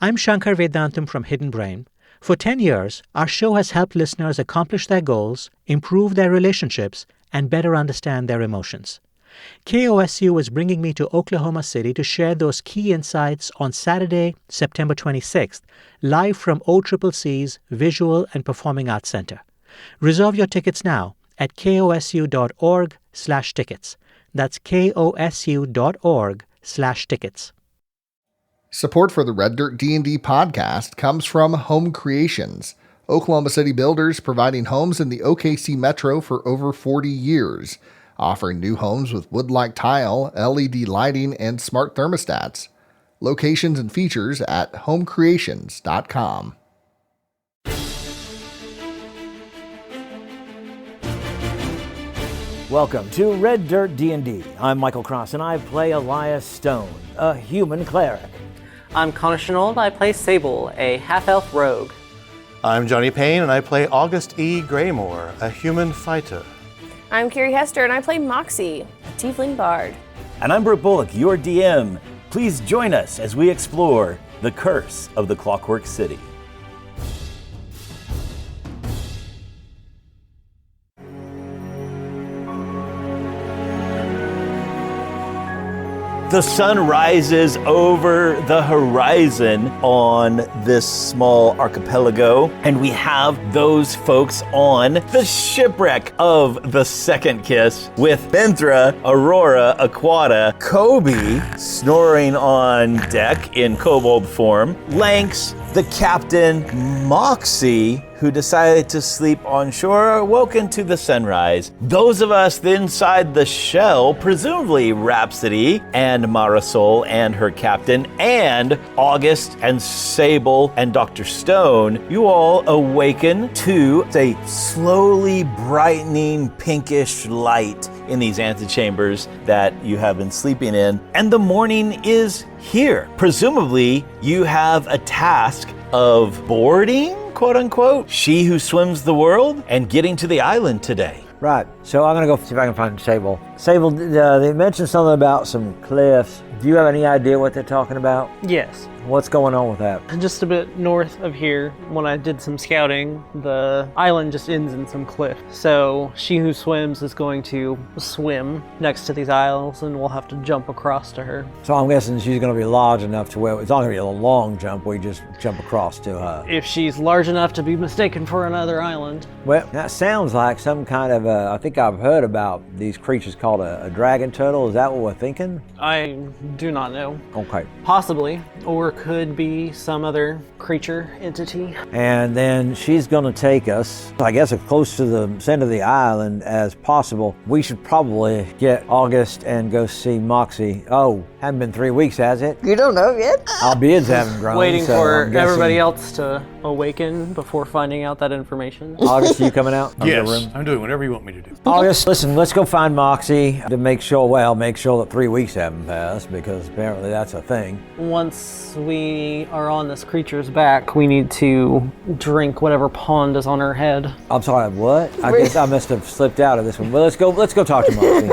I'm Shankar Vedantam from Hidden Brain. For 10 years, our show has helped listeners accomplish their goals, improve their relationships, and better understand their emotions. KOSU is bringing me to Oklahoma City to share those key insights on Saturday, September 26th, live from OCCC's Visual and Performing Arts Center. Reserve your tickets now at kosu.org/tickets. That's kosu.org/tickets. Support for the Red Dirt D&D podcast comes from Home Creations, Oklahoma City builders providing homes in the OKC metro for over 40 years, offering new homes with wood-like tile, LED lighting, and smart thermostats. Locations and features at homecreations.com. Welcome to Red Dirt D&D. I'm Michael Cross, and I play Elias Stone, a human cleric. I'm Connor Shenold. I play Sable, a half-elf rogue. I'm Johnny Payne, and I play August E. Graymore, a human fighter. I'm Carrie Hester, and I play Moxie, a tiefling bard. And I'm Brooke Bullock, your DM. Please join us as we explore the curse of the Clockwork City. The sun rises over the horizon on this small archipelago, and we have those folks on the shipwreck of the Second Kiss with Benthra, Aurora, Aquata, Kobe snoring on deck in kobold form, Lanx, the captain, Moxie, who decided to sleep on shore, are woken to the sunrise. Those of us inside the shell, presumably Rhapsody and Marisol and her captain, and August and Sable and Dr. Stone, you all awaken to a slowly brightening pinkish light in these antechambers that you have been sleeping in. And the morning is here. Presumably, you have a task of boarding, quote unquote, She Who Swims the World, and getting to the island today. Right, so I'm gonna go see if I can find Sable. Sable, they mentioned something about some cliffs. Do you have any idea what they're talking about? Yes. What's going on with that? Just a bit north of here, when I did some scouting, the island just ends in some cliff. So She Who Swims is going to swim next to these isles, and we'll have to jump across to her. So I'm guessing she's gonna be large enough to where it's not gonna be a long jump, we just jump across to her. If she's large enough to be mistaken for another island. Well, that sounds like some kind of I think I've heard about these creatures called a dragon turtle. Is that what we're thinking? I do not know. Okay. Possibly, or could be some other creature, entity. And then she's gonna take us, I guess, as close to the center of the island as possible. We should probably get August and go see Moxie. Oh, haven't been 3 weeks, has it? You don't know yet? Our beards haven't grown. Waiting so for I'm guessing- everybody else to awaken before finding out that information. August, are you coming out of Yes, the room? I'm doing whatever you want me to do. August, listen, let's go find Moxie to make sure that 3 weeks haven't passed, because apparently that's a thing. Once we are on this creature's back, we need to drink whatever pond is on her head. I'm sorry, what? I guess I must have slipped out of this one. Well, let's go talk to Moxie.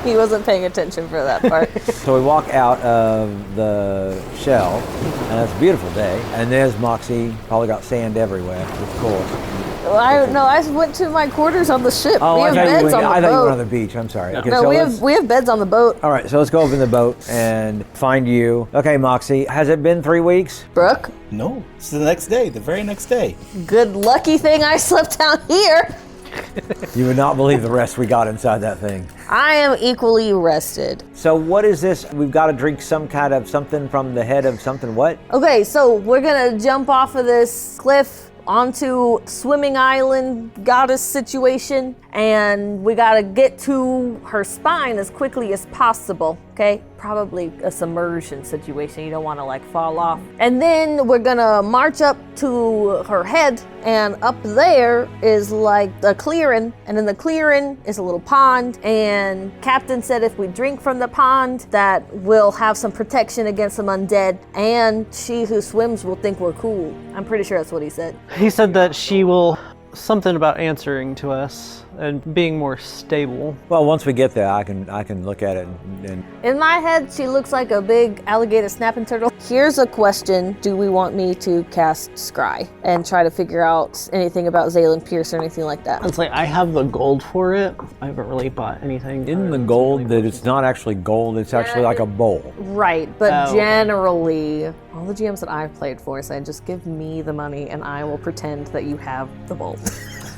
He wasn't paying attention for that part. So we walk out of the shell, and it's a beautiful day, and there's Moxie, probably got sand everywhere, of course. Well, I went to my quarters on the ship. Oh, we have beds on the I thought you were on boat. the beach, I'm sorry. Okay, No, so we have beds on the boat. all right, so let's go over the boat and find you. Okay, Moxie, has it been 3 weeks? Brooke, No, it's the next day, the very next day. good lucky thing I slept down here. You would not believe the rest we got inside that thing. I am equally rested. So what is this? We've got to drink some kind of something from the head of something what? Okay, so we're gonna jump off of this cliff onto swimming island goddess situation, and we gotta get to her spine as quickly as possible, okay? Probably a submersion situation. You don't want to like fall off. And then we're gonna march up to her head, and up there is like a clearing, and in the clearing is a little pond, and Captain said if we drink from the pond that we'll have some protection against some undead, and She Who Swims will think we're cool. I'm pretty sure that's what he said. He said that she will, something about answering to us, and being more stable. Well, once we get there, I can look at it and In my head, she looks like a big alligator snapping turtle. Here's a question. Do we want me to cast Scry and try to figure out anything about Zaylen Pierce or anything like that? It's like I have the gold for it. I haven't really bought anything. in the gold that it's not actually gold, it's actually like a bowl. Right, but Oh. generally, all the GMs that I've played for say, just give me the money and I will pretend that you have the bowl.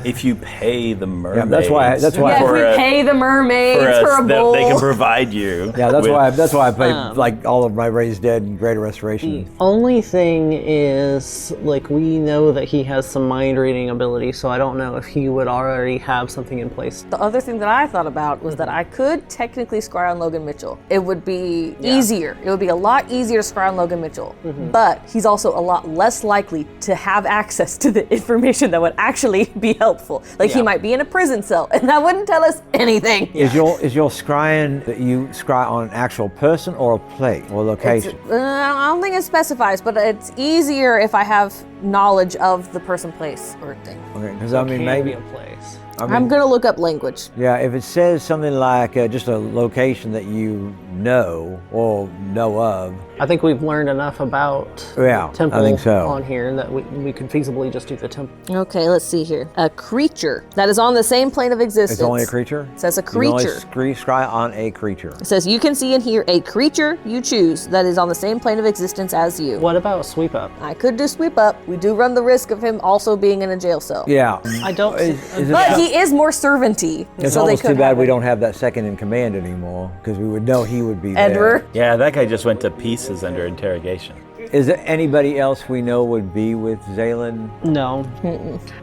If you pay the mermaids, that's why- Yeah, if we pay the mermaids for a bowl. they can provide you. Yeah, that's with- why I play like all of my Raised Dead and Greater Restoration. Only thing is, like, we know that he has some mind reading ability, so I don't know if he would already have something in place. The other thing that I thought about was that I could technically scry on Logan Mitchell. It would be easier. It would be a lot easier to scry on Logan Mitchell. But he's also a lot less likely to have access to the information that would actually be helpful. Like he might be in a prison cell and that wouldn't tell us anything. Is your scrying that you scry on an actual person or a place or location? I don't think it specifies, but it's easier if I have knowledge of the person, place, or thing. Okay, because I mean Can maybe be a place. I'm gonna look up language. Yeah, if it says something like just a location that you know or know of. I think we've learned enough about Yeah, temple I think so. on here that we could feasibly just do the temple. Okay, let's see here. A creature that is on the same plane of existence. It's only a creature? It says a You can only creature. scry on a creature. It says you can see and hear a creature you choose that is on the same plane of existence as you. What about sweep up? I could do sweep up. We do run the risk of him also being in a jail cell. Yeah. I don't. Is it But not- he is more servanty. It's so almost they too could bad have we it. don't have that second in command anymore, because we would know he would be Edward. Yeah, that guy just went to pieces under interrogation. there. Is there anybody else we know would be with Zaylen? No,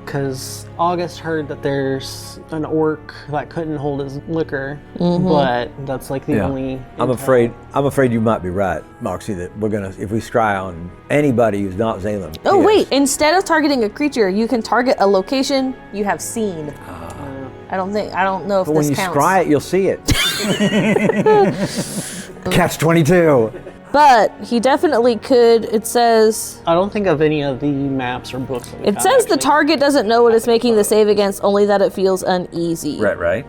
because August heard that there's an orc that couldn't hold his liquor, but that's like the only. I'm afraid you might be right, Moxie, that we're gonna, if we scry on anybody who's not Zaylen. Oh Pierce. wait, instead of targeting a creature, you can target a location you have seen. I don't know if But when this you counts. scry it, you'll see it. Catch 22. But he definitely could. It says I don't think of any of the maps or books. That we it found, says the actually. target doesn't know what it's making the save against, only that it feels uneasy. Right.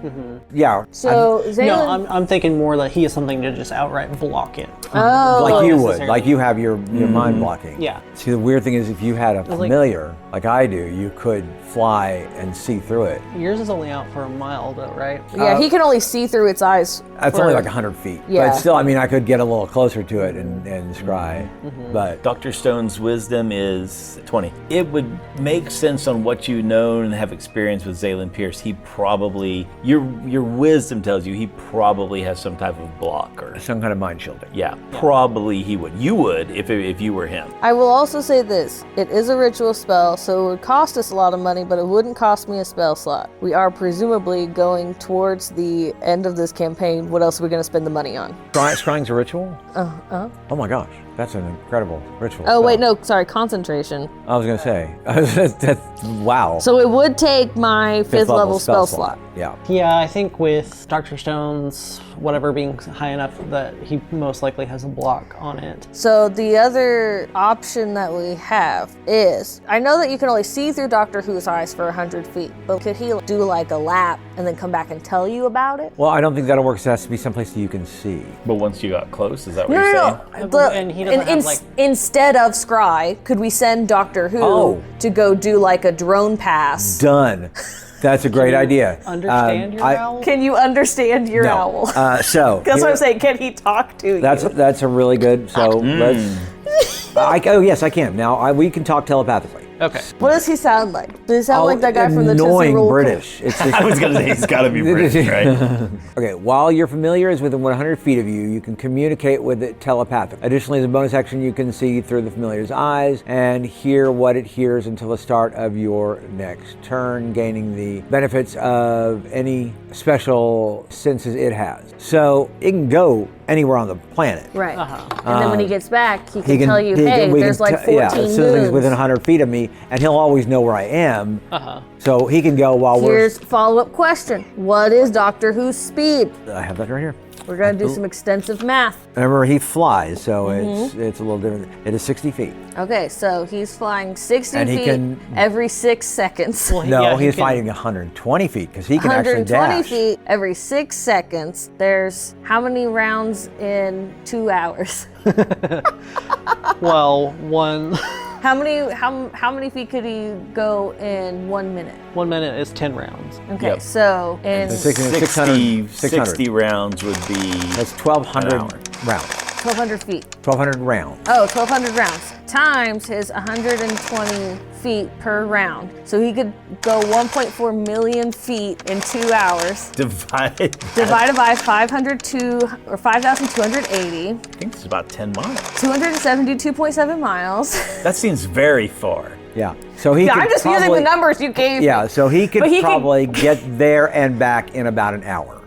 Yeah. So Zaylen, No, I'm thinking more that he has something to just outright block it. Like you would, necessarily. like you have your mind blocking. Yeah. See, the weird thing is, if you had a like- familiar, like I do, you could fly and see through it. Yours is only out for a mile, though, right? yeah, he can only see through its eyes. That's only like 100 feet. Yeah. But still, I mean, I could get a little closer to it and scry. But Dr. Stone's wisdom is 20. It would make sense on what you know and have experience with Zaylen Pierce. He probably, your wisdom tells you he probably has some type of block or some kind of mind shielding. yeah, probably he would. You would if you were him. I will also say this: it is a ritual spell, so it would cost us a lot of money, but it wouldn't cost me a spell slot. We are presumably going towards the end of this campaign. What else are we going to spend the money on? Scrying's a ritual? Oh my gosh, that's an incredible ritual. Oh wait, spell. no, sorry, concentration. I was going to say, that's, wow. So it would take my fifth level spell slot. Yeah. Yeah, I think with Dr. Stone's whatever being high enough that he most likely has a block on it. So the other option that we have is, I know that you can only see through Doctor Who's eyes for 100 feet, but could he do like a lap and then come back and tell you about it? Well, I don't think that'll work. So it has to be someplace that you can see. But once you got close, is that what you're saying? And he doesn't have, like- Instead of Scry, could we send Doctor Who to go do like a drone pass? Done. That's a great idea. Understand your owl? Can you understand your owl? So That's what here- I'm saying. Can he talk to you? That's a really good. So let's. Oh yes, I can. Now we can talk telepathically. Okay. What does he sound like? Does he sound like that guy from the Tootsie annoying Roll British. It's just, I was gonna say he's gotta be British, right? Okay, while your familiar is within 100 feet of you, you can communicate with it telepathically. Additionally, as a bonus action, you can see through the familiar's eyes and hear what it hears until the start of your next turn, gaining the benefits of any special senses it has. So it can go anywhere on the planet. Right. And then when he gets back, he can, He can tell you, he can- hey, we there's can like te- 14 yeah, as soon as he's moons. within 100 feet of me, and he'll always know where I am. So he can go while Here's follow-up question. What is Doctor Who's speed? I have that right here. We're gonna do some extensive math. Remember, he flies, so it's a little different. It is 60 feet. Okay, so he's flying 60 And he feet can- every 6 seconds. Well, No, yeah, he he's can- flying 120 feet because he can actually 120 dash. feet every 6 seconds. There's how many rounds in 2 hours? Well, one How many feet could he go in 1 minute? 1 minute is 10 rounds. Okay, Yep. so in 60 rounds would be That's 1,200 An hour. rounds. 1,200 feet. 1,200 rounds. Oh, 1,200 rounds times his 120 feet per round. So he could go 1.4 million feet in 2 hours. divided. Divided by 5,280, I think it's about 10 miles. 272.7 miles. That seems very far. Yeah. So he Yeah, could I'm just using probably- the numbers you gave me. Yeah, so he could But he could- probably get there and back in about an hour.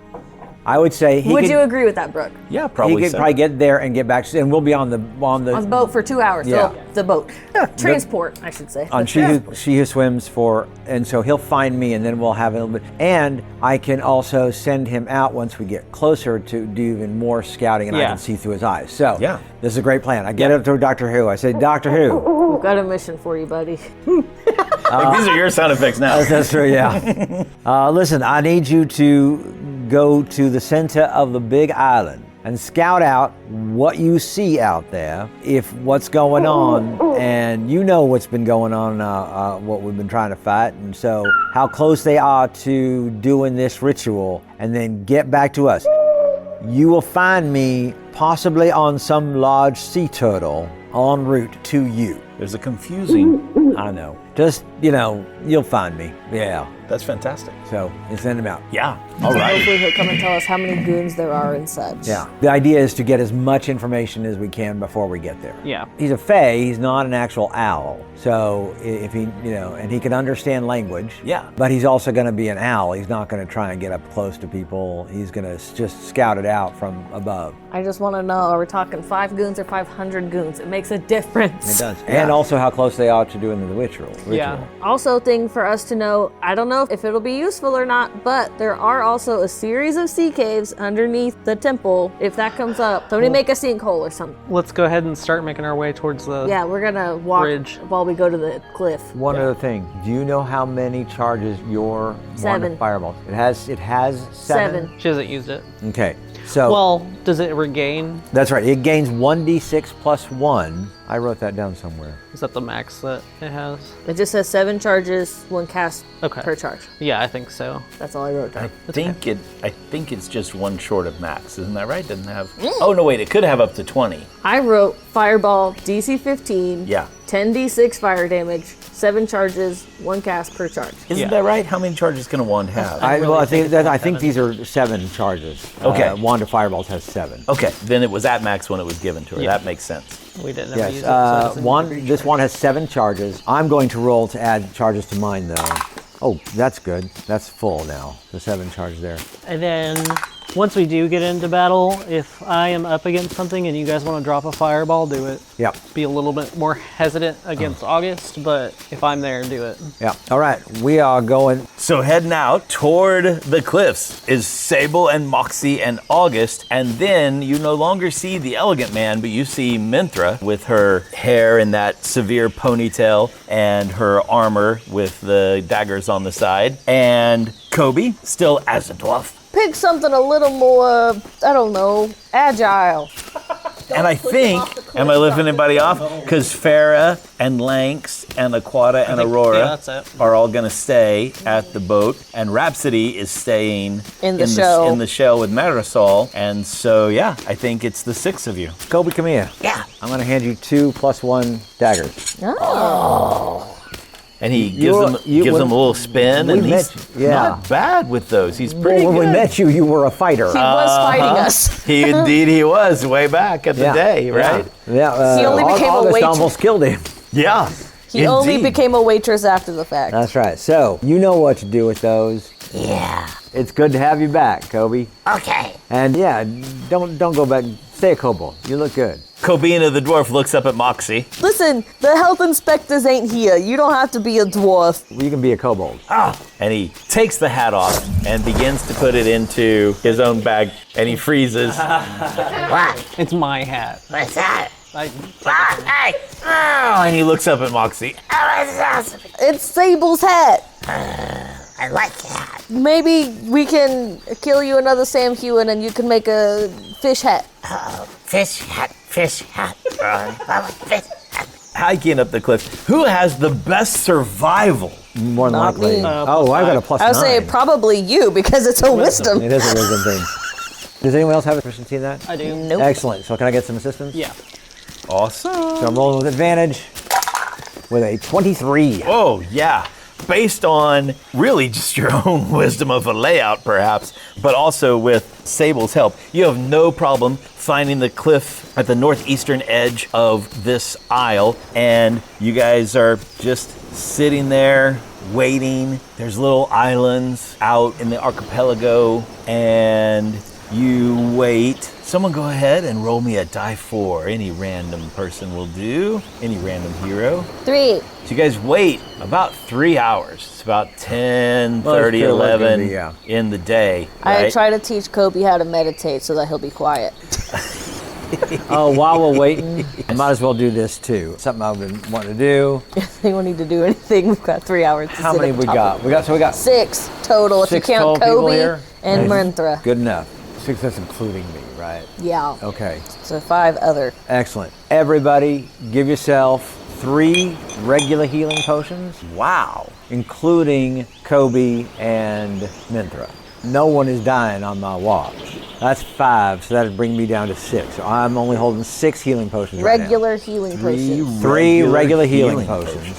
I would say he Would could, you agree with that, Brooke? Yeah, he probably could so. probably get there and get back, and we'll be on the On the boat for 2 hours. Yeah. The boat. Transport, I should say. on The she transport. who swims for, and so he'll find me, and then we'll have a little bit. And I can also send him out once we get closer to do even more scouting, and I Yeah. can see through his eyes. So Yeah. this is a great plan. I get up to Doctor Who. I say, Doctor Who. We've got a mission for you, buddy. Like, these are your sound effects now. That's true. Yeah. Listen, I need you to go to the center of the big island and scout out what you see out there, if what's going on, and you know what's been going on, what we've been trying to fight, and so how close they are to doing this ritual, and then get back to us. You will find me possibly on some large sea turtle en route to you. There's a confusing. I know. Just, you'll find me. Yeah. That's fantastic. So, you send him out. Yeah. All right. Hopefully he'll come and tell us how many goons there are and such. Yeah. The idea is to get as much information as we can before we get there. Yeah. He's a fae, he's not an actual owl. So if he, and he can understand language. Yeah. But he's also going to be an owl. He's not going to try and get up close to people. He's going to just scout it out from above. I just want to know, are we talking 5 goons or 500 goons? It makes a difference. It does. And also how close they are to doing the ritual. Yeah. Also, thing for us to know, I don't know if it'll be useful or not, but there are also a series of sea caves underneath the temple. If that comes up, somebody make a sinkhole or something. Let's go ahead and start making our way towards the Yeah, we're gonna walk bridge. while we go to the cliff. One other thing. Do you know how many charges your 7. wand of fireballs? It has 7? 7. She hasn't used it. Okay. So Well, does it regain? that's right. It gains 1d6 plus 1. I wrote that down somewhere. Is that the max that it has? It just says 7 charges, 1 cast Okay. per charge. Yeah, I think so. That's all I wrote down. I think it's just one short of max. Isn't that right? Doesn't have. Oh no, wait. It could have up to 20. I wrote fireball DC 15. Yeah. 10d6 fire damage, 7 charges, 1 cast per charge. Isn't Yeah. that right? How many charges can a wand have? I think these are 7 charges. Okay. Wand of Fireballs has 7. Okay, then it was at max when it was given to her. Yeah. That makes sense. We didn't ever Yes. use it. So it doesn't need to be This one has 7 charges. I'm going to roll to add charges to mine, though. Oh, that's good. That's full now. The 7 charges there. And then once we do get into battle, if I am up against something and you guys want to drop a fireball, do it. Yep. Be a little bit more hesitant against August, but if I'm there, do it. Yep. All right. We are going. So heading out toward the cliffs is Sable and Moxie and August, and then you no longer see the Elegant Man, but you see Minthra with her hair in that severe ponytail and her armor with the daggers on the side, and Kobe still as a dwarf. Pick something a little more, I don't know, agile. And I think, am I lifting anybody off? Because Farah and Lanx and Aquata and Aurora yeah, that's it. are all going to stay at the boat, and Rhapsody is staying In the shell. in the shell with Marisol. And so, yeah, I think it's the 6 of you. Kobe, come here. Yeah. I'm going to hand you 2 plus 1 daggers. And he You- gives them a little spin, and we he's met you, yeah. not bad with those. He's pretty Well, when good. we met you, you were a fighter. He was fighting us. He was way back at the day, right? Yeah. He only became a August waitress. almost killed him. Yeah. He only indeed. became a waitress after the fact. That's right. So, you know what to do with those. Yeah. It's good to have you back, Kobe. Okay. And yeah, don't go back. Stay a Kobold. You look good. Kobina the dwarf looks up at Moxie. Listen, the health inspectors ain't here. You don't have to be a dwarf. You can be a kobold. And he takes the hat off and begins to put it into his own bag, and he freezes. It's my hat. What's that? And he looks up at Moxie. It's Sable's hat. I like that. Maybe we can kill you another Sam Hewen and you can make a fish hat. Fish hat, fish hat. Fish hat. Hiking up the cliff. Who has the best survival? More than Not likely. me. Oh, I got a +9. I would say probably you because it's a wisdom. It is a wisdom thing. Does anyone else have a proficiency in that? I do. Nope. Excellent. So can I get some assistance? Yeah. Awesome. So I'm rolling with advantage with a 23. Oh, yeah. Based on really just your own wisdom of a layout, perhaps, but also with Sable's help, you have no problem finding the cliff at the northeastern edge of this isle, and you guys are just sitting there waiting. There's little islands out in the archipelago, and you wait. Someone go ahead and roll me a die 4. Any random person will do. Any random hero. 3. So you guys wait about 3 hours. It's about 10, Well, it's 30, still gonna 11 be, yeah. in the day. I Right? try to teach Kobe how to meditate so that he'll be quiet. Oh, while we're waiting, I might as well do this too. Something I've been wanting to do. We don't need to do anything. We've got 3 hours. To How sit many at we the top got? of- We got 6 total if you 6 count total people Kobe here? and Nice. Mantra. Good enough. 6, that's including me, right? Yeah. Okay. So 5 other. Excellent. Everybody, give yourself 3 regular healing potions, Wow. including Kobe and Minthra. No one is dying on my watch. That's 5, so that'd bring me down to 6. So I'm only holding 6 healing potions right now. Regular healing potions. 3 regular healing potions.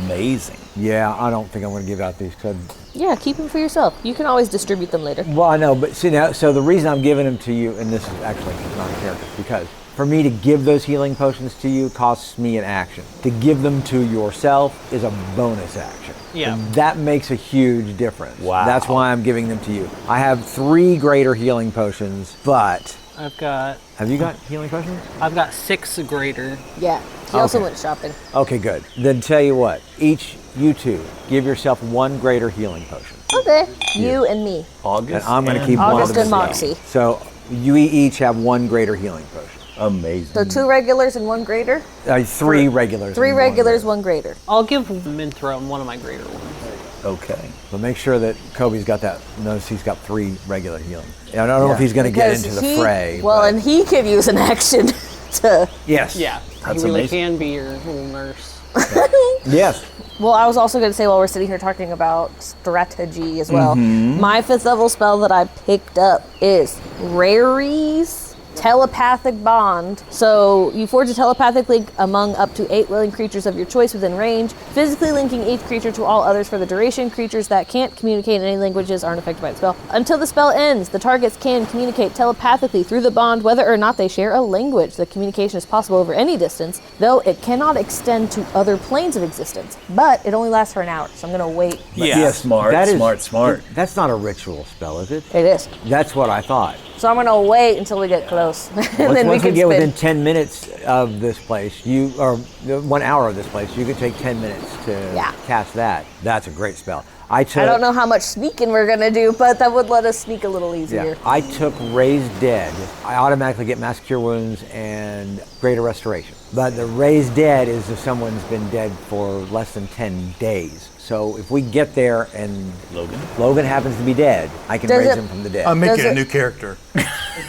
Amazing. Yeah, I don't think I'm going to give out these because. Yeah, keep them for yourself. You can always distribute them later. Well, I know, but see now, so the reason I'm giving them to you, and this is actually not a character, because for me to give those healing potions to you costs me an action. To give them to yourself is a bonus action. Yeah. And that makes a huge difference. Wow. That's why I'm giving them to you. I have 3 greater healing potions, but I've got have you got healing potions? 6 greater. Yeah. He also Okay. went shopping. Okay, good. Then tell you what, you 2, give yourself 1 greater healing potion. Okay. You and me. August. And I'm going to keep August one. and Moxie. So you each have 1 greater healing potion. Amazing. So 2 regulars and 1 greater? 3 regulars. 3 and 1 regulars, greater. 1 greater. I'll give Minthra one of my greater ones. Okay. But make sure that Kobe's got that. Notice he's got 3 regular healing. I don't know if he's going to get Because into the he- fray. Well, but- and he could use an action to. yes. Yeah, That's he really amazing. can be your little nurse. Yes. Well, I was also going to say while we're sitting here talking about strategy as well, my 5th level spell that I picked up is Rary's Telepathic Bond. So you forge a telepathic link among up to 8 willing creatures of your choice within range, physically linking each creature to all others for the duration. Creatures that can't communicate in any languages aren't affected by the spell. Until the spell ends, the targets can communicate telepathically through the bond whether or not they share a language. The communication is possible over any distance, though it cannot extend to other planes of existence. But it only lasts for an hour, so I'm going to wait. Yeah, smart, That is- smart. That's not a ritual spell, is it? It is. That's what I thought. So I'm going to wait until we get close. and then Once we can get spin. within 10 minutes of this place, or 1 hour of this place, you could take 10 minutes to Yeah. cast that. That's a great spell. I don't know how much sneaking we're going to do, but that would let us sneak a little easier. Yeah, I took Raised Dead. I automatically get Mass Cure Wounds and Greater Restoration. But the Raised Dead is if someone's been dead for less than 10 days. So if we get there and Logan happens to be dead, I can Does raise it- him from the dead. I'm making Does a it- new character.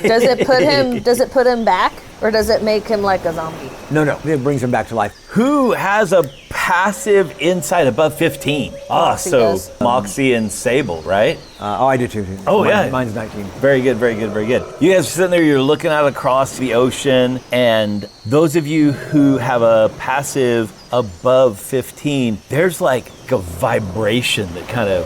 Does it put him back, or does it make him like a zombie? No, it brings him back to life. Who has a passive insight above 15? Moxie So does. Moxie and Sable, right? I do too. Oh, yeah. Mine's 19. Very good, very good, very good. You guys are sitting there, you're looking out across the ocean, and those of you who have a passive above 15, there's like a vibration that kind of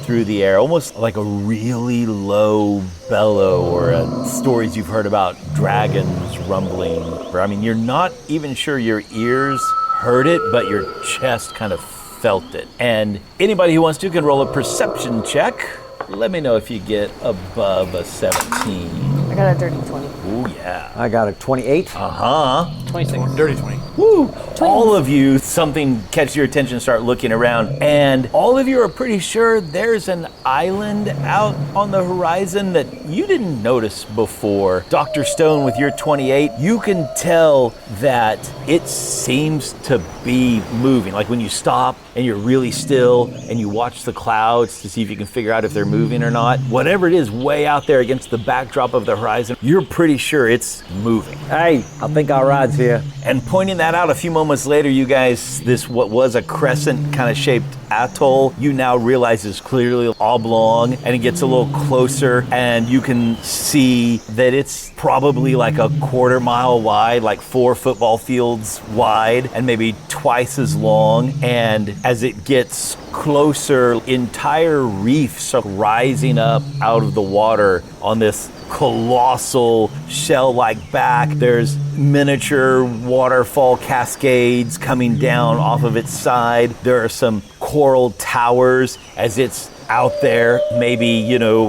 through the air, almost like a really low bellow, or stories you've heard about dragons rumbling. I mean, you're not even sure your ears heard it, but your chest kind of felt it. And anybody who wants to can roll a perception check. Let me know if you get above a 17. I got a dirty 20. Ooh, yeah. I got a 28. Uh-huh. 26. Dirty 20. Woo! All of you, something catches your attention, start looking around, and all of you are pretty sure there's an island out on the horizon that you didn't notice before. Dr. Stone, with your 28, you can tell that it seems to be moving. Like when you stop and you're really still and you watch the clouds to see if you can figure out if they're moving or not, whatever it is way out there against the backdrop of the horizon, you're pretty sure it's moving. Hey, I think our ride's here. And pointing that out a few moments later, you guys, this what was a crescent kind of shaped atoll, you now realize is clearly oblong, and it gets a little closer, and you can see that it's probably like a quarter-mile wide, like 4 football fields wide, and maybe twice as long. And as it gets closer, entire reefs are rising up out of the water on this colossal shell-like back. There's miniature waterfall cascades coming down off of its side. There are some coral towers as it's out there, maybe,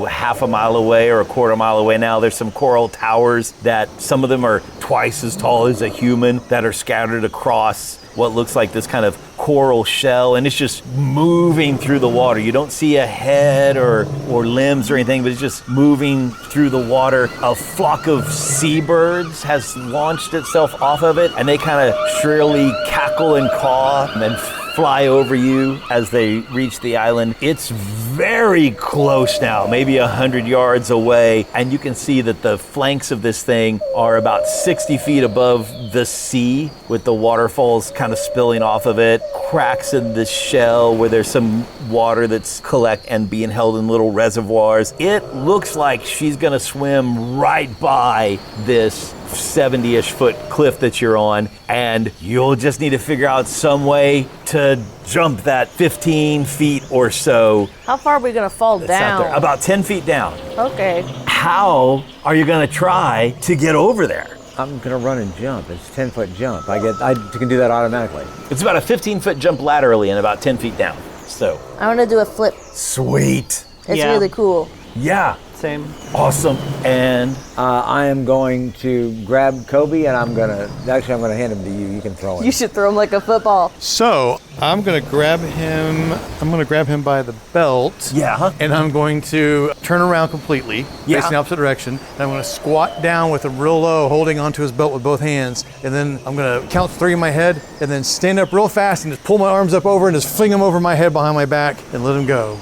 half a mile away or a quarter mile away now. There's some coral towers that some of them are twice as tall as a human that are scattered across what looks like this kind of coral shell, and it's just moving through the water. You don't see a head or limbs or anything, but it's just moving through the water. A flock of seabirds has launched itself off of it, and they kind of shrilly cackle and caw and then fly over you as they reach the island. It's very close now, maybe 100 yards away, and you can see that the flanks of this thing are about 60 feet above the sea, with the waterfalls kind of spilling off of it, cracks in the shell where there's some water that's and being held in little reservoirs. It looks like she's gonna swim right by this 70-ish foot cliff that you're on, and you'll just need to figure out some way to jump that 15 feet or so. How far are we gonna fall down? Out there. About 10 feet down. Okay. How are you gonna try to get over there? I'm gonna run and jump. It's a 10-foot jump. I can do that automatically. It's about a 15-foot jump laterally and about 10 feet down. So. I wanna do a flip. Sweet. It's really cool. Yeah. Same. Awesome. And I am going to grab Kobe, and I'm gonna hand him to you. You can throw him. You should throw him like a football. So I'm gonna grab him. I'm gonna grab him by the belt. Yeah. And I'm going to turn around completely, Yeah. facing the opposite direction. And I'm gonna squat down with him real low, holding onto his belt with both hands. And then I'm gonna count 3 in my head, and then stand up real fast and just pull my arms up over and just fling them over my head behind my back and let him go.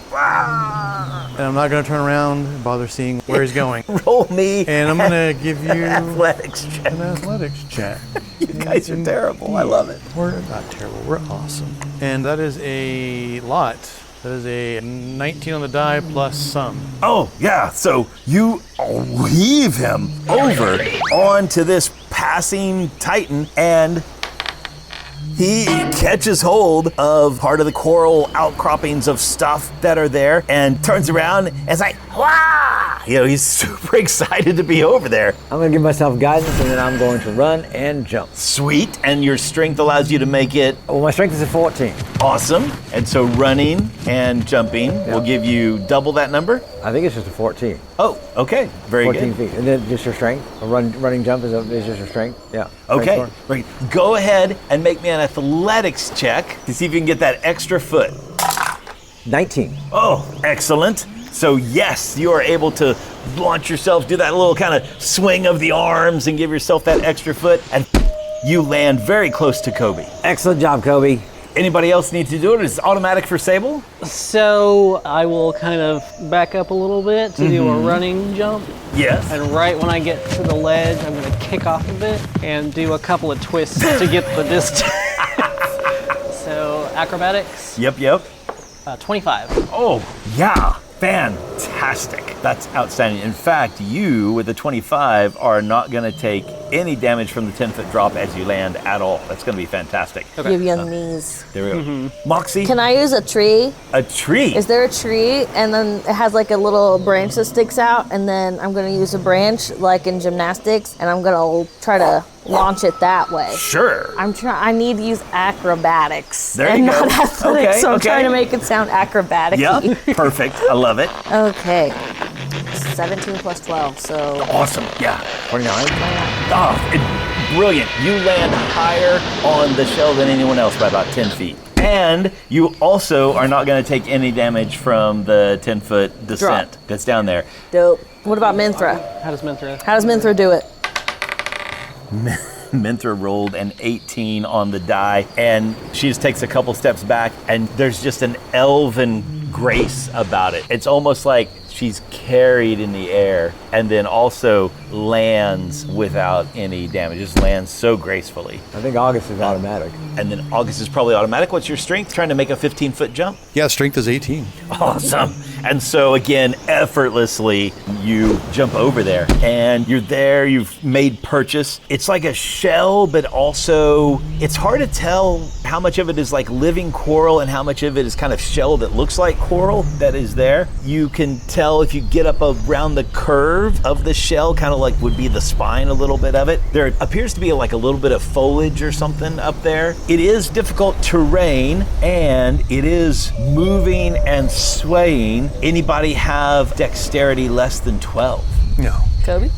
And I'm not gonna turn around and bother seeing where he's going. roll me. And I'm gonna give you athletics check. an athletics check. You guys are terrible. I love it. We're not terrible. We're awesome. And that is a lot. That is a 19 on the die plus some. Oh, yeah. So you weave him over onto this passing Titan, and he catches hold of part of the coral outcroppings of stuff that are there and turns around and is like, "Wah!" He's super excited to be over there. I'm gonna give myself guidance, and then I'm going to run and jump. Sweet. And your strength allows you to make it Well, my strength is a 14. awesome. And so running and jumping will give you double that number. I think it's just a 14. Oh, okay. Very 14 good. feet. And then just your strength? A running jump is just your strength? Yeah. Okay, Strength score. great. Go ahead and make me an athletics check to see if you can get that extra foot. 19. Oh, excellent. So yes, you are able to launch yourself, do that little kind of swing of the arms and give yourself that extra foot, and you land very close to Kobe. Excellent job, Kobe. Anybody else need to do it? Is it automatic for Sable? So I will kind of back up a little bit to do a running jump. Yes. And right when I get to the ledge, I'm going to kick off of it and do a couple of twists to get the distance. So acrobatics, Yep. 25. Oh, yeah. Fantastic. That's outstanding. In fact, you with the 25 are not going to take any damage from the 10-foot drop as you land at all. That's going to be fantastic. You have young knees. There we go. Moxie, Can I use a tree? a tree. Is there a tree and then it has like a little branch that sticks out, and then I'm gonna use a branch like in gymnastics, and I'm gonna try to launch it that way. Sure. I need to use acrobatics There and you go. not athletics, Okay, so I'm okay. trying to make it sound acrobatic-y. Yep. Perfect. I love it. Okay. 17 plus 12, so Awesome. Yeah. 29. Brilliant. You land higher on the shell than anyone else by about 10 feet. And you also are not going to take any damage from the 10-foot descent that's down there. dope. What about Minthra? How does Minthra? How does Minthra do it? Minthra rolled an 18 on the die, and she just takes a couple steps back, and there's just an elven grace about it. It's almost like she's carried in the air and then also lands without any damage. Just lands so gracefully. I think August is automatic. And then August is probably automatic. What's your strength? Trying to make a 15-foot jump? Yeah, strength is 18. Awesome. And so again, effortlessly, you jump over there and you're there, you've made purchase. It's like a shell, but also it's hard to tell how much of it is like living coral and how much of it is kind of shell that looks like coral that is there. You can tell if you get up around the curve of the shell, kind of like would be the spine, a little bit of it. There appears to be like a little bit of foliage or something up there. It is difficult terrain and it is moving and swaying. Anybody have dexterity less than 12? No. Kobe?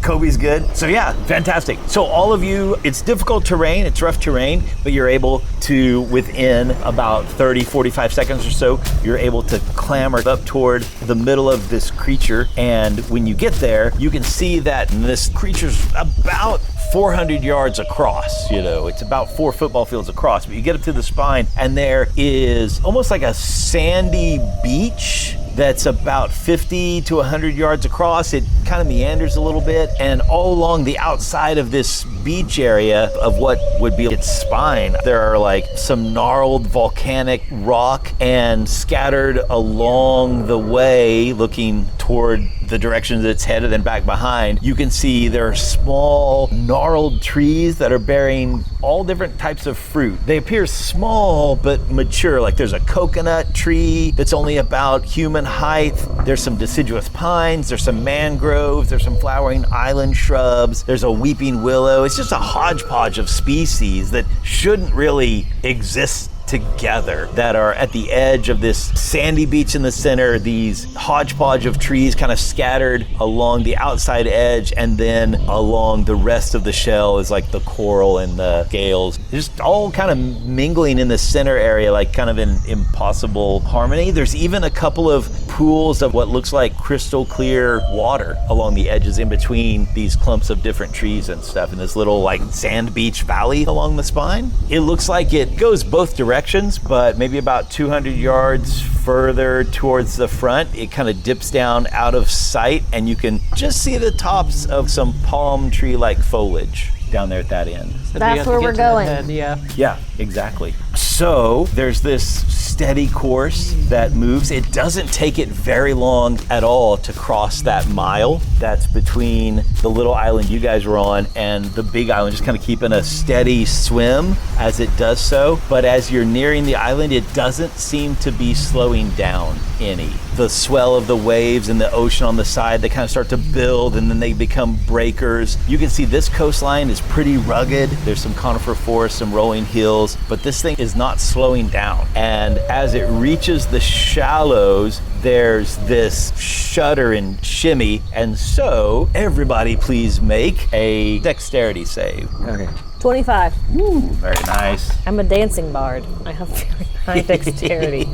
Kobe's good. So yeah, fantastic. So all of you, it's difficult terrain, it's rough terrain, but you're able to, within about 30, 45 seconds or so, you're able to clamber up toward the middle of this creature. And when you get there, you can see that this creature's about 400 yards across, it's about 4 football fields across, but you get up to the spine and there is almost like a sandy beach that's about 50 to 100 yards across. It kind of meanders a little bit, and all along the outside of this beach area of what would be its spine, there are like some gnarled volcanic rock, and scattered along the way, looking toward the direction that it's headed and back behind, you can see there are small gnarled trees that are bearing all different types of fruit. They appear small but mature, like there's a coconut tree that's only about human height. There's some deciduous pines, there's some mangroves, there's some flowering island shrubs, there's a weeping willow. It's just a hodgepodge of species that shouldn't really exist together, that are at the edge of this sandy beach in the center, these hodgepodge of trees kind of scattered along the outside edge, and then along the rest of the shell is like the coral and the scales, just all kind of mingling in the center area, like kind of in impossible harmony. There's even a couple of pools of what looks like crystal clear water along the edges in between these clumps of different trees and stuff in this little like sand beach valley along the spine. It looks like it goes both directions, but maybe about 200 yards further towards the front, it kind of dips down out of sight, and you can just see the tops of some palm tree like foliage down there at that end. That's where we're going. Yeah, exactly. So there's this steady course that moves. It doesn't take it very long at all to cross that mile that's between the little island you guys were on and the big island, just kind of keeping a steady swim as it does so. But as you're nearing the island, it doesn't seem to be slowing down any. The swell of the waves and the ocean on the side, they kind of start to build and then they become breakers. You can see this coastline is pretty rugged. There's some conifer forest, some rolling hills, but this thing is not slowing down. And as it reaches the shallows, there's this shudder and shimmy. And so everybody please make a dexterity save. Okay. 25. Ooh, very nice. I'm a dancing bard. I have very high dexterity.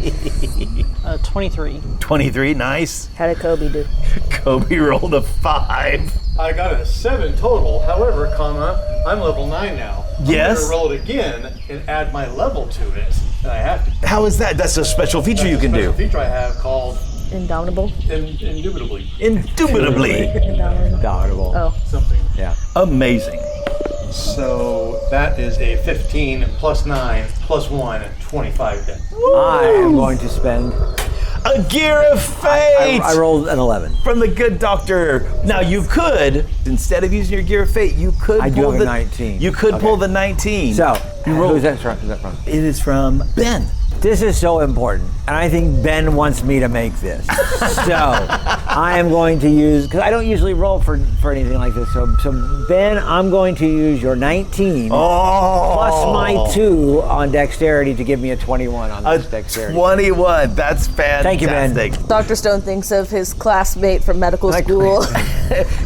23. 23, nice. How did Kobe do? Kobe rolled a 5. I got a 7 total. However, I'm level 9 now. Yes. I'm gonna roll it again and add my level to it. And I have to. How is that? That's a special feature you can do. Special feature I have called Indomitable? Indubitably. Indubitably. Indomitable. Oh. Something. Yeah. Amazing. So that is a 15 plus 9 plus 1, 25 then. I am going to spend. A gear of fate! I rolled an 11. From the good doctor. Now you could, instead of using your gear of fate, you could I do pull have the a 19. You could Okay. pull the 19. So, roll- who's that from? It is from Ben. This is so important, and I think Ben wants me to make this. So I am going to use, because I don't usually roll for anything like this. So Ben, I'm going to use your 19 plus my +2 on dexterity to give me a 21 on this dexterity. 21. That's fantastic. Thank you, Ben. Dr. Stone thinks of his classmate from medical school.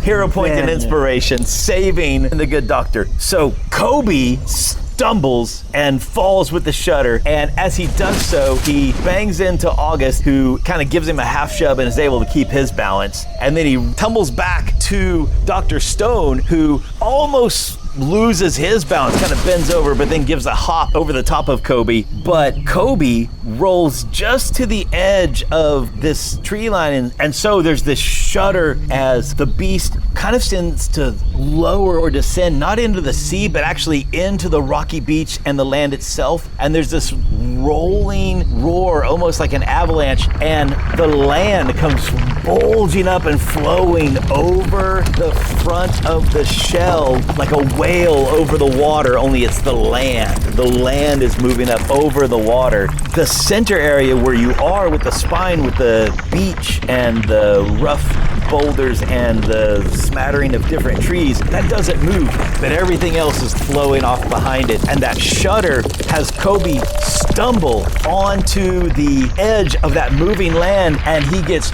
Hero point and inspiration, saving the good doctor. So Kobe stumbles and falls with the shutter, and as he does so, he bangs into August, who kind of gives him a half shove and is able to keep his balance. And then he tumbles back to Dr. Stone, who almost loses his balance, kind of bends over, but then gives a hop over the top of Kobe. But Kobe rolls just to the edge of this tree line, and so there's this shudder as the beast kind of tends to lower or descend, not into the sea, but actually into the rocky beach and the land itself. And there's this rolling roar, almost like an avalanche, and the land comes bulging up and flowing over the front of the shell like a whale over the water, only it's the land. The land is moving up over the water. The center area where you are with the spine, with the beach and the rough boulders and the smattering of different trees, that doesn't move, but everything else is flowing off behind it. And that shudder has Kobe stumble onto the edge of that moving land, and he gets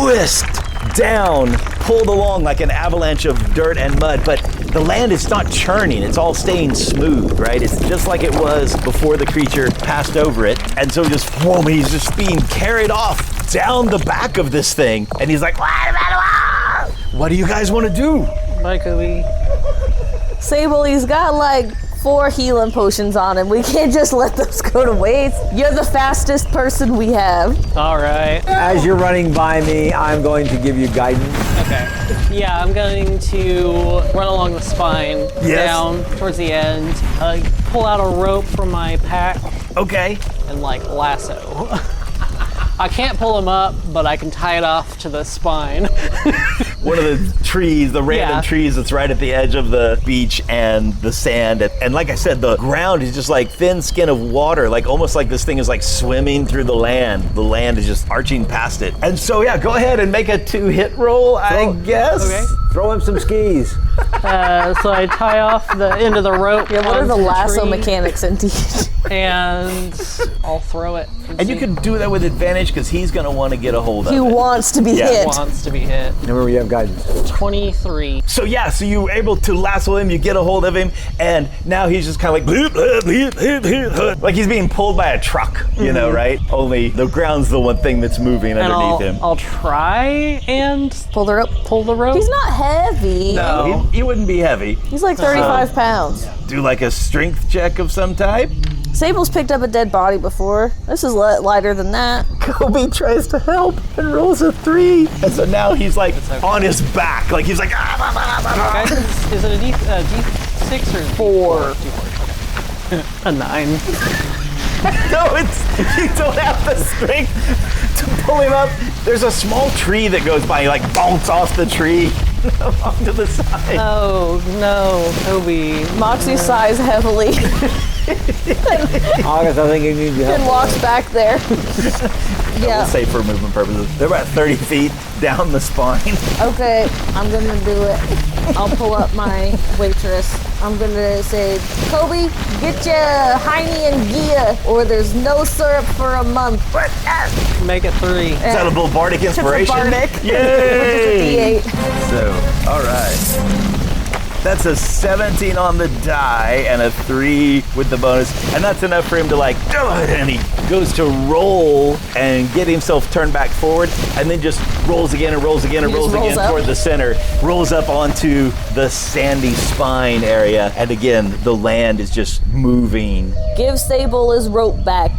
whisked down, pulled along like an avalanche of dirt and mud, but the land is not churning, it's all staying smooth, right? It's just like it was before the creature passed over it. And so just, whoa, he's just being carried off down the back of this thing. And he's like, what do you guys want to do? Bye, Kobe. Sable, he's got like 4 healing potions on him. We can't just let those go to waste. You're the fastest person we have. All right. As you're running by me, I'm going to give you guidance. Okay. Yeah, I'm going to run along the spine, down towards the end, pull out a rope from my pack. Okay. And like lasso. I can't pull him up, but I can tie it off to the spine. One of the trees, the random trees that's right at the edge of the beach and the sand. And like I said, the ground is just like thin skin of water, like almost like this thing is like swimming through the land. The land is just arching past it. And so yeah, go ahead and make a 2-hit roll, I guess. Okay. Throw him some skis. So I tie off the end of the rope. Yeah, what are the lasso tree, mechanics indeed? And I'll throw it. And you can do that with advantage because he's going to want to get a hold of it. He wants to be hit. Wants to be hit. Remember, you have guidance. 23. So yeah, so you able to lasso him, you get a hold of him, and now he's just kind of like he's being pulled by a truck, you know, right? Only the ground's the one thing that's moving underneath him. I'll try and Pull the rope. pull the rope. He's not heavy. No, he wouldn't be heavy. He's like 35 pounds. Do like a strength check of some type. Sable's picked up a dead body before. This is lighter than that. Kobe tries to help and rolls a 3. And so now he's like on his back. Like he's like, Guys, is it a D6 or 4? A 9. No, you don't have the strength to pull him up. There's a small tree that goes by. You like bounce off the tree onto the side. Oh no, Kobe. Moxie sighs heavily August, I think you need your and help. walks back there. We'll Yeah. say for movement purposes. They're about 30 feet down the spine. Okay, I'm gonna do it. I'll pull up my waitress. I'm gonna say, Kobe, get your hiney in gear, or there's no syrup for a month. Make it 3. Is that a little bardic inspiration? Bardic. Yay! Which is a D8. So, all right. That's a 17 on the die and a 3 with the bonus. And that's enough for him to like, do it. And he goes to roll and get himself turned back forward, and then just rolls again and rolls again and He just rolls again rolls up? toward the center. Rolls up onto the sandy spine area. And again, the land is just moving. Give Sable his rope back.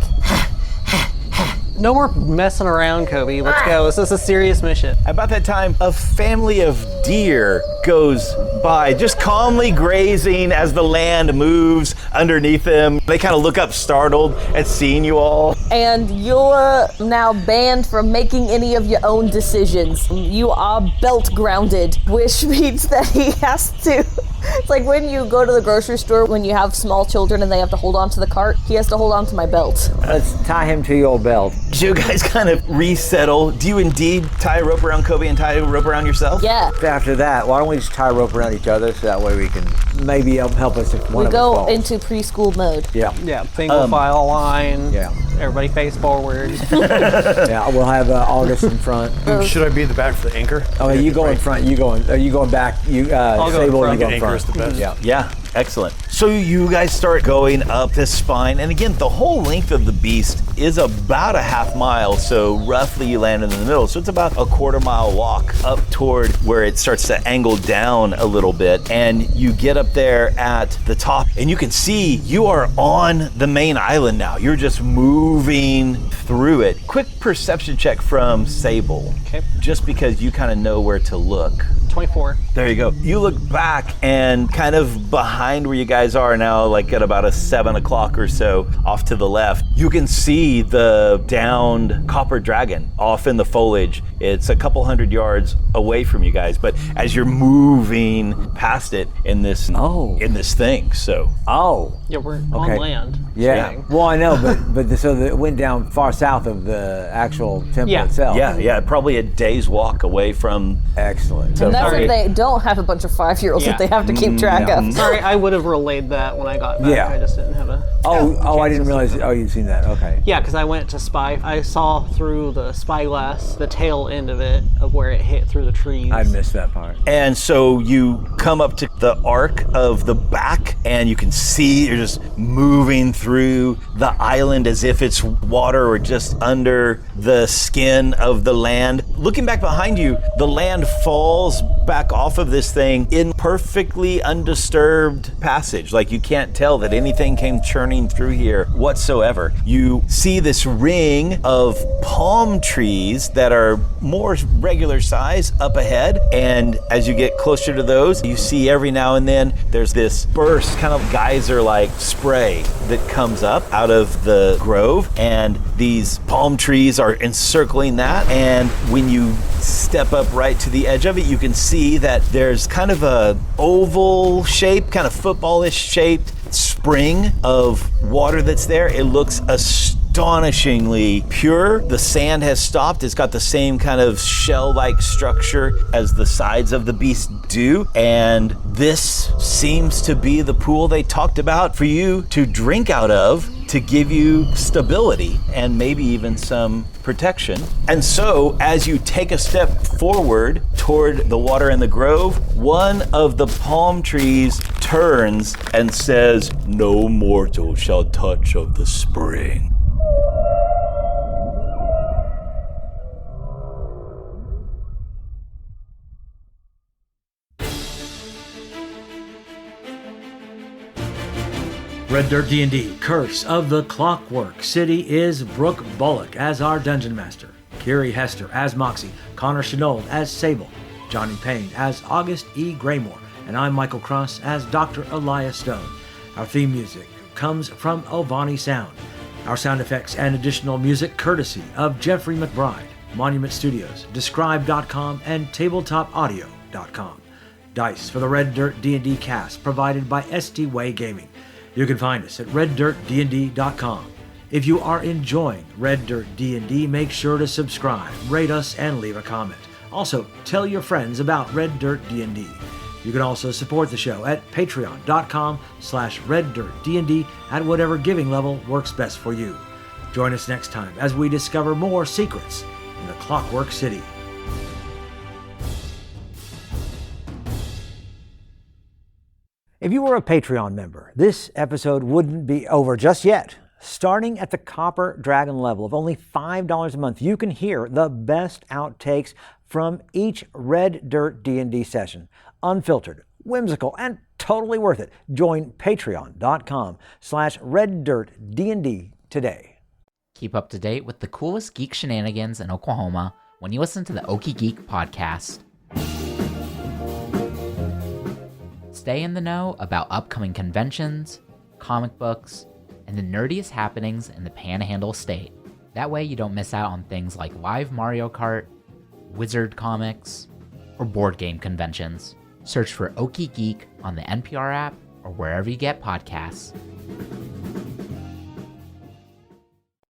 No more messing around, Kobe. Let's go. This is a serious mission. About that time, a family of deer goes by, just calmly grazing as the land moves underneath them. They kind of look up startled at seeing you all. And you're now banned from making any of your own decisions. You are belt grounded, which means that he has to It's like when you go to the grocery store when you have small children and they have to hold on to the cart. He has to hold on to my belt. Let's tie him to your belt. So you guys kind of resettle. Do you indeed tie a rope around Kobe and tie a rope around yourself? Yeah. After that, why don't we just tie a rope around each other so that way we can maybe help us if one We of us go falls. into preschool mode. Yeah. Yeah, single file line. Yeah. Everybody face forward. Yeah, we'll have August in front. Should I be in the back for the anchor? Oh, you go in front. You going back. You I'll go in Sable, front. you go in Anchor is front. the best. Yeah. Yeah, excellent. So you guys start going up this spine, and again, the whole length of the beast is about a half mile, so roughly you land in the middle. So it's about a quarter-mile walk up toward where it starts to angle down a little bit, and you get up there at the top, and you can see you are on the main island now. You're just moving through it. Quick perception check from Sable. Okay. Just because you kind of know where to look. 24. There you go. You look back, and kind of behind where you guys are now, like at about a 7 o'clock or so off to the left, you can see the downed copper dragon off in the foliage. It's a couple hundred yards away from you guys, but as you're moving past it in this thing, so. Oh. Yeah, we're Okay. on land. Yeah. swimming. Well, I know, but it went down far south of the actual temple Yeah. itself. Yeah, probably a day's walk away from. Excellent. And that's Sorry. if they don't have a bunch of 5-year-olds Yeah. that they have to keep track of. Sorry, I would have relayed that when I got back. Yeah. I just didn't have a. I didn't realize. Oh, you've seen that. Okay. Yeah, because I went to spy. I saw through the spyglass the tail end of it, of where it hit through the trees. I missed that part. And so you come up to the arc of the back, and you can see you're just moving through the island as if it's water or just under the skin of the land. Looking back behind you, the land falls back off of this thing in perfectly undisturbed passage. Like you can't tell that anything came churning through here whatsoever. You see this ring of palm trees that are more regular size up ahead, and as you get closer to those, you see every now and then there's this burst, kind of geyser-like spray that comes up out of the grove, and these palm trees are encircling that, and when you step up right to the edge of it, you can see that there's kind of a oval shape, kind of football-ish shaped spring of water that's there. It looks astonishingly pure. The sand has stopped. It's got the same kind of shell-like structure as the sides of the beast do. And this seems to be the pool they talked about for you to drink out of, to give you stability and maybe even some protection. And so as you take a step forward toward the water in the grove, one of the palm trees turns and says, "No mortal shall touch of the spring." Red Dirt D&D Curse of the Clockwork City is Brooke Bullock as our Dungeon Master, Kiri Hester as Moxie, Connor Shenold as Sable, Johnny Payne as August E. Graymore, and I'm Michael Cross as Dr. Elias Stone. Our theme music comes from Ovani Sound. Our sound effects and additional music courtesy of Jeffrey McBride, Monument Studios, Describe.com, and TabletopAudio.com. Dice for the Red Dirt D&D cast provided by ST Way Gaming. You can find us at reddirtdnd.com. If you are enjoying Red Dirt D&D, make sure to subscribe, rate us, and leave a comment. Also, tell your friends about Red Dirt D&D. You can also support the show at patreon.com/reddirtdnd at whatever giving level works best for you. Join us next time as we discover more secrets in the Clockwork City. If you were a Patreon member, this episode wouldn't be over just yet. Starting at the Copper Dragon level of only $5 a month, you can hear the best outtakes from each Red Dirt D&D session. Unfiltered, whimsical, and totally worth it. Join patreon.com/reddirtdnd today. Keep up to date with the coolest geek shenanigans in Oklahoma when you listen to the Okie Geek podcast. Stay in the know about upcoming conventions, comic books, and the nerdiest happenings in the Panhandle State. That way you don't miss out on things like live Mario Kart, Wizard comics, or board game conventions. Search for Okie Geek on the NPR app or wherever you get podcasts.